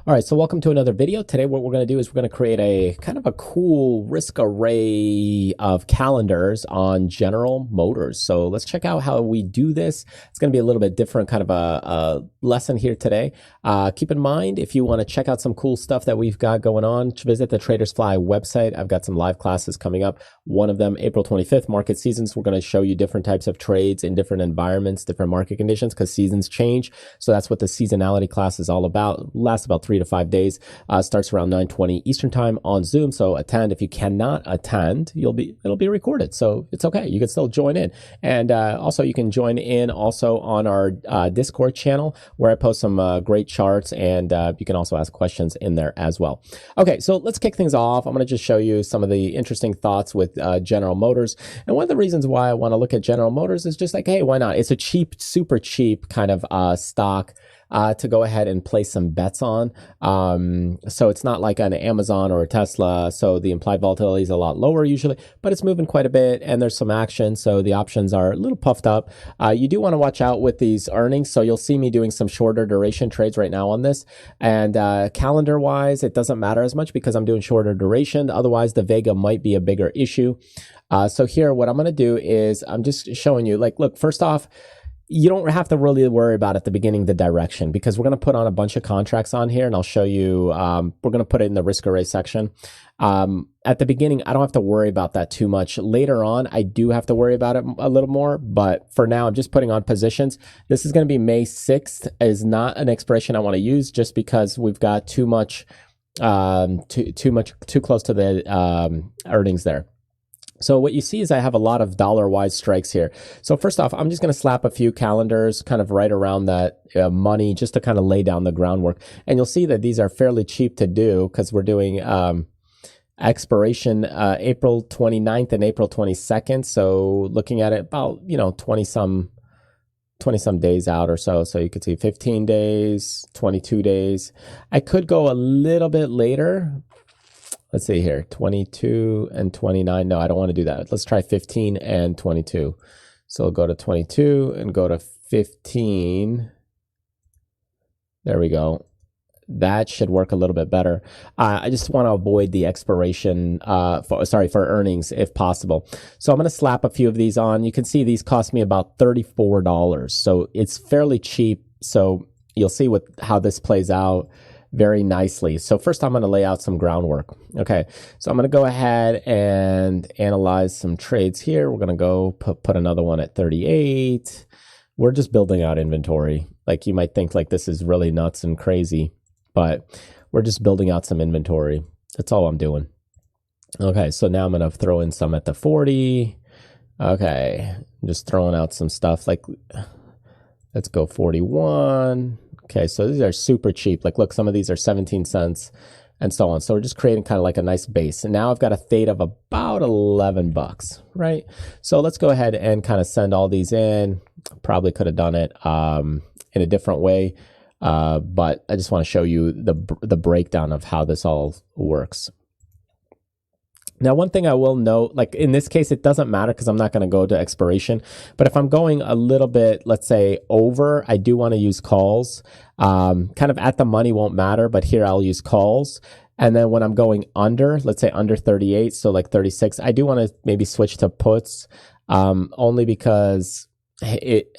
All right, so welcome to another video. Today what we're going to do is we're going to create a kind of a cool risk array of calendars on General Motors. So let's check out how we do this. It's going to be a little bit different kind of a lesson here today. Keep in mind, if you want to check out some cool stuff that we've got going on, visit the Traders Fly website. I've got some live classes coming up. One of them, April 25th, market seasons. We're going to show you different types of trades in different environments, different market conditions, because seasons change. So that's what the seasonality class is all about. Lasts about 3 to 5 days. Starts around 9:20 Eastern time on Zoom. So attend. If you cannot attend, it'll be recorded. So it's okay. You can still join in. And also you can join in also on our Discord channel where I post some great charts, and you can also ask questions in there as well. Okay, so let's kick things off. I'm going to just show you some of the interesting thoughts with General Motors. And one of the reasons why I want to look at General Motors is just like, hey, why not? It's a cheap, super cheap kind of stock to go ahead and place some bets on. So it's not like an Amazon or a Tesla. So the implied volatility is a lot lower usually, but it's moving quite a bit and there's some action. So the options are a little puffed up. You do want to watch out with these earnings. So you'll see me doing some shorter duration trades right now on this. And calendar wise, it doesn't matter as much because I'm doing shorter duration. Otherwise, the Vega might be a bigger issue. So here, what I'm going to do is I'm just showing you, like, look, first off, you don't have to really worry about at the beginning the direction, because we're going to put on a bunch of contracts on here and I'll show you, we're going to put it in the risk array section. At the beginning, I don't have to worry about that too much. Later on, I do have to worry about it a little more, but for now, I'm just putting on positions. This is going to be May 6th, is not an expiration I want to use just because we've got too close to the earnings there. So what you see is I have a lot of dollar-wise strikes here. So first off, I'm just going to slap a few calendars kind of right around that money just to kind of lay down the groundwork. And you'll see that these are fairly cheap to do because we're doing expiration April 29th and April 22nd. So looking at it about, 20 some days out or so. So you could see 15 days, 22 days. I could go a little bit later. Let's see here, 22 and 29. No, I don't want to do that. Let's try 15 and 22. So we'll go to 22 and go to 15. There we go. That should work a little bit better. I just want to avoid the expiration, for earnings if possible. So I'm going to slap a few of these on. You can see these cost me about $34. So it's fairly cheap. So you'll see how this plays out very nicely. So first I'm going to lay out some groundwork. Okay, so I'm going to go ahead and analyze some trades here. We're going to go put another one at 38. We're just building out inventory. Like, you might think like this is really nuts and crazy, but we're just building out some inventory. That's all I'm doing. Okay, so now I'm going to throw in some at the 40. Okay, I'm just throwing out some stuff like, let's go 41. Okay, so these are super cheap. Like, look, some of these are 17 cents and so on. So we're just creating kind of like a nice base. And now I've got a theta of about 11 bucks, right? So let's go ahead and kind of send all these in. Probably could have done it in a different way, but I just want to show you the breakdown of how this all works. Now, one thing I will note, like in this case, it doesn't matter because I'm not going to go to expiration. But if I'm going a little bit, let's say over, I do want to use calls. Kind of at the money won't matter, but here I'll use calls. And then when I'm going under, let's say under 38, so like 36, I do want to maybe switch to puts, only because it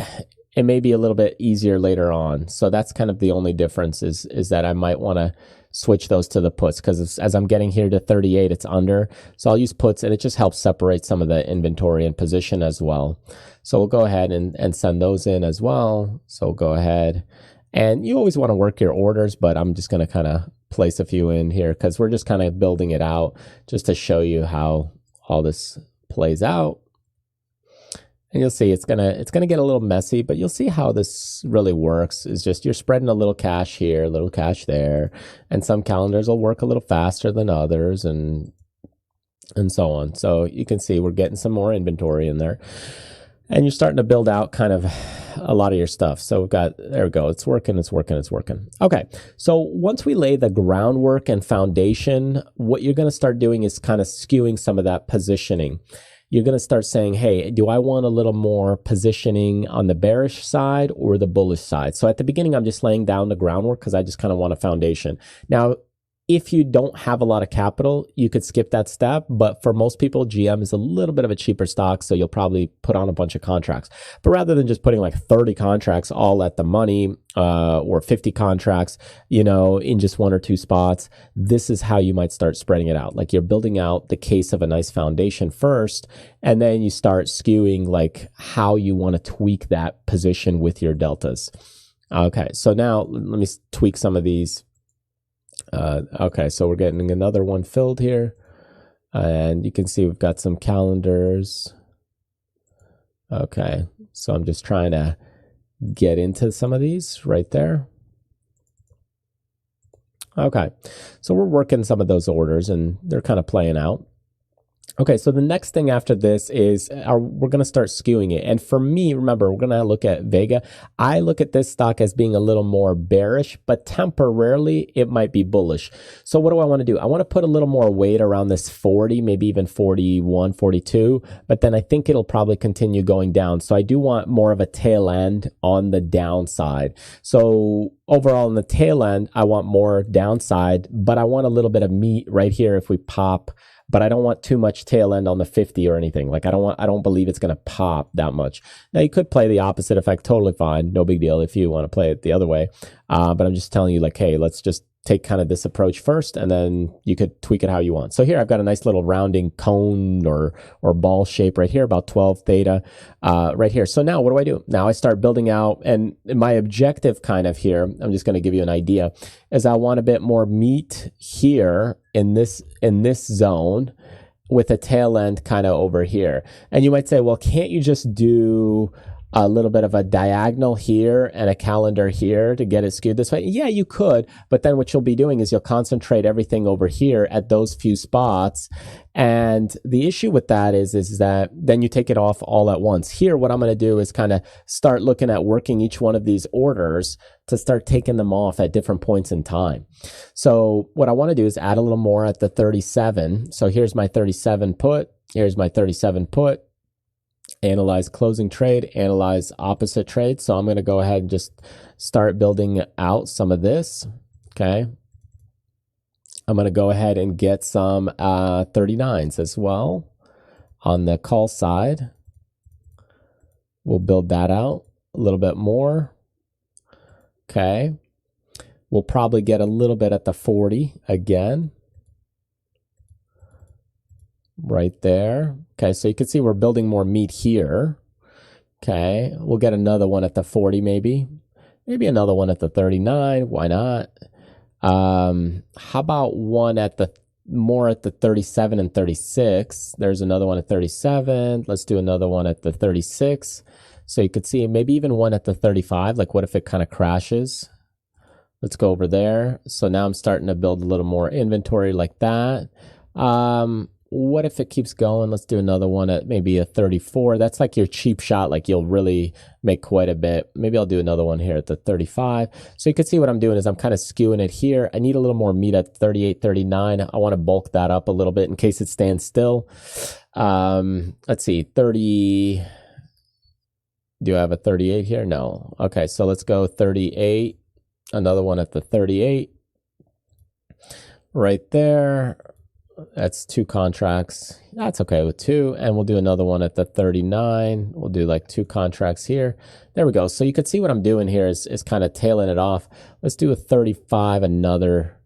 may be a little bit easier later on. So that's kind of the only difference is that I might want to switch those to the puts, because as I'm getting here to 38, it's under. So I'll use puts, and it just helps separate some of the inventory and position as well. So we'll go ahead and send those in as well. So we'll go ahead, and you always want to work your orders, but I'm just going to kind of place a few in here because we're just kind of building it out just to show you how all this plays out. And you'll see it's gonna get a little messy, but you'll see how this really works. Is just you're spreading a little cash here, a little cash there, and some calendars will work a little faster than others, and so on. So you can see we're getting some more inventory in there, and you're starting to build out kind of a lot of your stuff. So there we go. It's working. Okay. So once we lay the groundwork and foundation, what you're going to start doing is kind of skewing some of that positioning. you're going to start saying, hey, do I want a little more positioning on the bearish side or the bullish side? So at the beginning, I'm just laying down the groundwork because I just kind of want a foundation. Now, if you don't have a lot of capital, you could skip that step. But for most people, GM is a little bit of a cheaper stock, so you'll probably put on a bunch of contracts. But rather than just putting like 30 contracts all at the money or 50 contracts, in just one or two spots, this is how you might start spreading it out. Like you're building out the case of a nice foundation first, and then you start skewing like how you want to tweak that position with your deltas. Okay, so now let me tweak some of these. Okay, so we're getting another one filled here, and you can see we've got some calendars. Okay, so I'm just trying to get into some of these right there. Okay, so we're working some of those orders, and they're kind of playing out. Okay, so the next thing after this is we're going to start skewing it. And for me, remember, we're going to look at Vega. I look at this stock as being a little more bearish, but temporarily it might be bullish. So what do I want to do? I want to put a little more weight around this 40, maybe even 41, 42, but then I think it'll probably continue going down. So I do want more of a tail end on the downside. So overall in the tail end, I want more downside, but I want a little bit of meat right here if we pop. But I don't want too much tail end on the 50 or anything. Like I don't believe it's going to pop that much. Now you could play the opposite effect, totally fine, no big deal if you want to play it the other way. But I'm just telling you, like, hey, let's just take kind of this approach first, and then you could tweak it how you want. So here I've got a nice little rounding cone or ball shape right here, about 12 theta right here. So now what do I do? Now I start building out, and my objective kind of here, I'm just going to give you an idea, is I want a bit more meat here in this zone with a tail end kind of over here. And you might say, well, can't you just do a little bit of a diagonal here and a calendar here to get it skewed this way? Yeah, you could, but then what you'll be doing is you'll concentrate everything over here at those few spots. And the issue with that is that then you take it off all at once. Here, what I'm going to do is kind of start looking at working each one of these orders to start taking them off at different points in time. So what I want to do is add a little more at the 37. So here's my 37 put. Here's my 37 put. Analyze closing trade, analyze opposite trade. So I'm going to go ahead and just start building out some of this. Okay. I'm going to go ahead and get some 39s as well on the call side. We'll build that out a little bit more. Okay. We'll probably get a little bit at the 40 again. Right there. Okay, so you can see we're building more meat here. Okay, we'll get another one at the 40 maybe. Maybe another one at the 39. Why not? How about one at the more at the 37 and 36? There's another one at 37. Let's do another one at the 36. So you could see maybe even one at the 35. Like what if it kind of crashes? Let's go over there. So now I'm starting to build a little more inventory like that. What if it keeps going? Let's do another one at maybe a 34. That's like your cheap shot, like you'll really make quite a bit. Maybe I'll do another one here at the 35. So you can see what I'm doing is I'm kind of skewing it here. I need a little more meat at 38, 39. I want to bulk that up a little bit in case it stands still. Let's see, 30. Do I have a 38 here? No. Okay, so let's go 38. Another one at the 38. Right there. That's two contracts. That's okay with two. And we'll do another one at the 39. We'll do like two contracts here. There we go. So you can see what I'm doing here is kind of tailing it off. Let's do a 35, another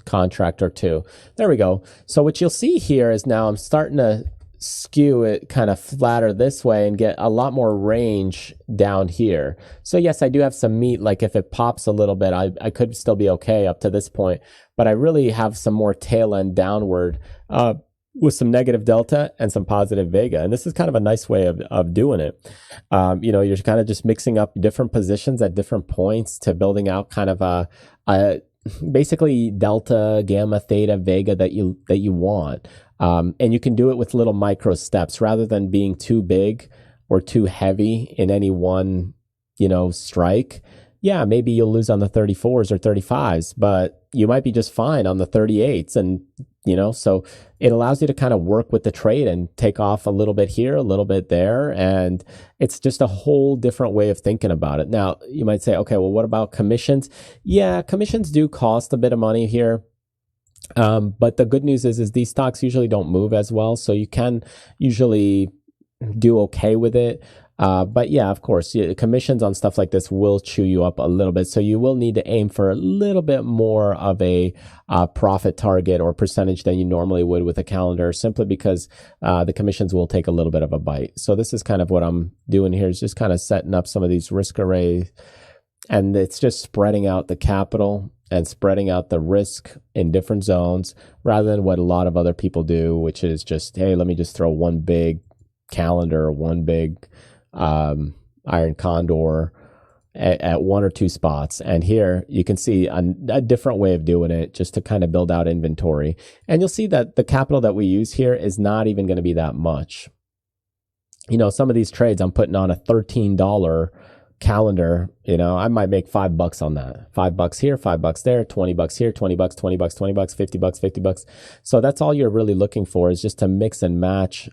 contract or two. There we go. So what you'll see here is now I'm starting to skew it kind of flatter this way and get a lot more range down here. So yes, I do have some meat. Like if it pops a little bit, I could still be okay up to this point, but I really have some more tail end downward with some negative delta and some positive vega. And this is kind of a nice way of doing it. You're kind of just mixing up different positions at different points to building out kind of a basically delta, gamma, theta, vega that you want. And you can do it with little micro steps rather than being too big or too heavy in any one, strike. yeah, maybe you'll lose on the 34s or 35s, but you might be just fine on the 38s. And, so it allows you to kind of work with the trade and take off a little bit here, a little bit there. And it's just a whole different way of thinking about it. Now, you might say, okay, well, what about commissions? Yeah, commissions do cost a bit of money here. But the good news is these stocks usually don't move as well. So you can usually do okay with it. But yeah, of course, commissions on stuff like this will chew you up a little bit. So you will need to aim for a little bit more of a profit target or percentage than you normally would with a calendar, simply because the commissions will take a little bit of a bite. So this is kind of what I'm doing here, is just kind of setting up some of these risk arrays, and it's just spreading out the capital and spreading out the risk in different zones, rather than what a lot of other people do, which is just, hey, let me just throw one big calendar, one big iron condor at one or two spots. And here you can see a different way of doing it, just to kind of build out inventory. And you'll see that the capital that we use here is not even going to be that much. Some of these trades I'm putting on a $13 calendar, I might make $5 on that. $5 here, $5 there, $20 here, $20, $20, $20, $50, $50. So that's all you're really looking for, is just to mix and match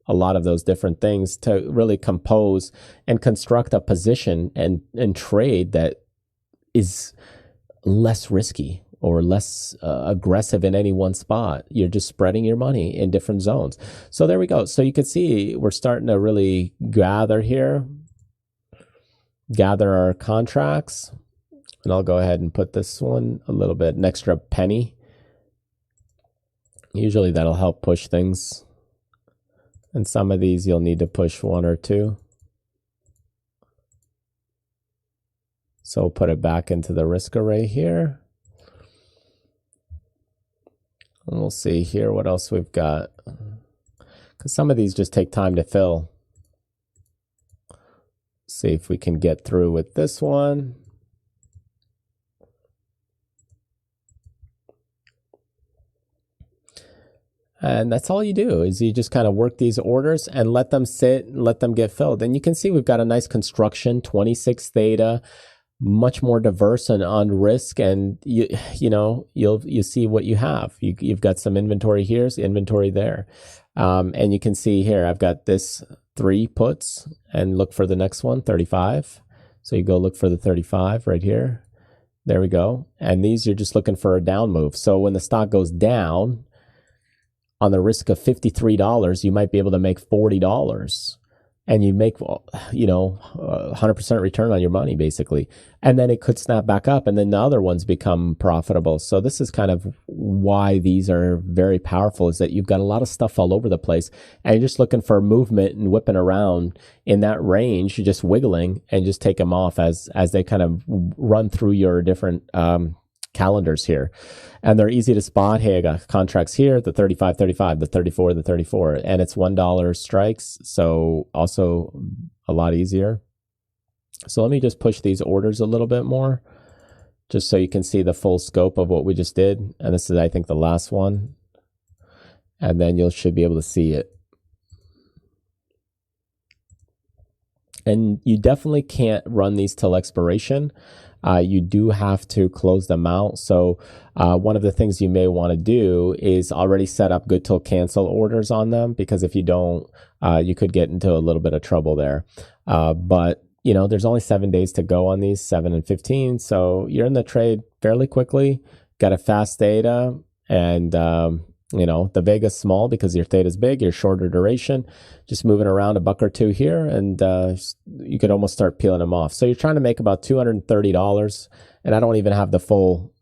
a lot of those different things to really compose and construct a position and trade that is less risky or less aggressive in any one spot. You're just spreading your money in different zones. So there we go. So you can see we're starting to really gather here, gather our contracts. And I'll go ahead and put this one a little bit, an extra penny. Usually that'll help push things. And some of these you'll need to push one or two. So we'll put it back into the risk array here. And we'll see here what else we've got, because some of these just take time to fill. See if we can get through with this one. And that's all you do, is you just kind of work these orders and let them sit and let them get filled. And you can see we've got a nice construction, 26 theta, much more diverse and on risk. And you see what you have. You've got some inventory here, inventory there. And you can see here, I've got this 3 puts, and look for the next one, 35. So you go look for the 35 right here. There we go. And these, you're just looking for a down move. So when the stock goes down, on the risk of $53, you might be able to make $40. And you make, 100% return on your money, basically. And then it could snap back up, and then the other ones become profitable. So this is kind of why these are very powerful, is that you've got a lot of stuff all over the place, and you're just looking for movement and whipping around in that range, you're just wiggling, and just take them off as they kind of run through your different calendars here. And they're easy to spot. Hey, I got contracts here, the 35, 35, the 34, the 34, and it's $1 strikes. So also a lot easier. So let me just push these orders a little bit more, just so you can see the full scope of what we just did. And this is, I think, the last one. And then you should be able to see it. And you definitely can't run these till expiration. You do have to close them out. So one of the things you may want to do is already set up good till cancel orders on them, because if you don't, you could get into a little bit of trouble there. But there's only 7 days to go on these, 7 and 15. So you're in the trade fairly quickly, got a fast theta, and the Vega's small because your theta is big, you're shorter duration, just moving around a buck or two here, and you could almost start peeling them off. So you're trying to make about $230, and I don't even have the full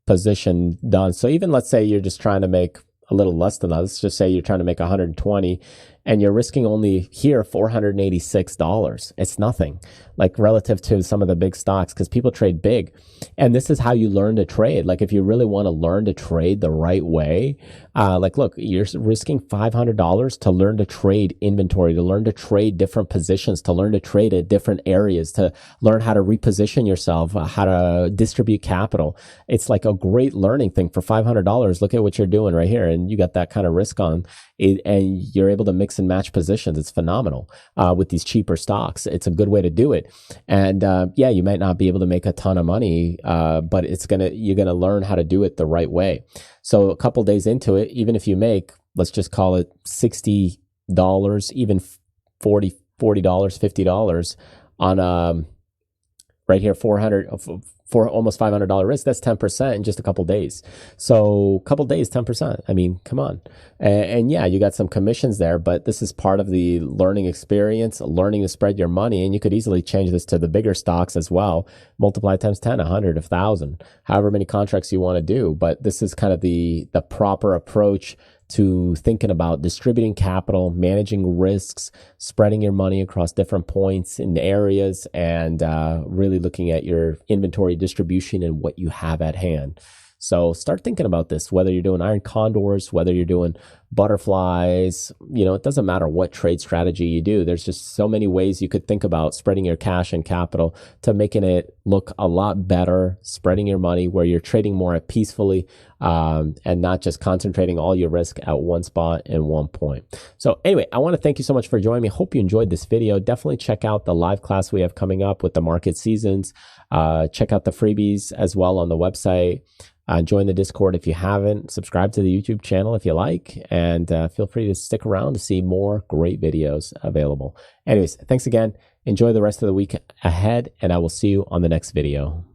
position done. So even let's say you're just trying to make a little less than that. Let's just say you're trying to make 120, and you're risking only here $486. It's nothing, like relative to some of the big stocks, because people trade big. And this is how you learn to trade. Like if you really want to learn to trade the right way, look, you're risking $500 to learn to trade inventory, to learn to trade different positions, to learn to trade at different areas, to learn how to reposition yourself, how to distribute capital. It's like a great learning thing for $500. Look at what you're doing right here. And you got that kind of risk on it, and you're able to mix mix and match positions. It's phenomenal with these cheaper stocks. It's a good way to do it. And yeah, you might not be able to make a ton of money, but you're gonna learn how to do it the right way. So a couple days into it, even if you make, let's just call it $60, even $40, $50 on right here, 400 for almost $500 risk, that's 10% in just a couple days. So a couple days, 10%. I mean, come on. And yeah, you got some commissions there, but this is part of the learning experience, learning to spread your money. And you could easily change this to the bigger stocks as well. Multiply times 10, 100, 1,000, however many contracts you want to do. But this is kind of the proper approach to thinking about distributing capital, managing risks, spreading your money across different points and areas, and really looking at your inventory distribution and what you have at hand. So start thinking about this, whether you're doing iron condors, whether you're doing butterflies, it doesn't matter what trade strategy you do. There's just so many ways you could think about spreading your cash and capital to making it look a lot better, spreading your money where you're trading more peacefully, and not just concentrating all your risk at one spot and one point. So anyway, I want to thank you so much for joining me. Hope you enjoyed this video. Definitely check out the live class we have coming up with the market seasons. Check out the freebies as well on the website. Join the Discord if you haven't. Subscribe to the YouTube channel if you like. And feel free to stick around to see more great videos available. Anyways, thanks again. Enjoy the rest of the week ahead, and I will see you on the next video.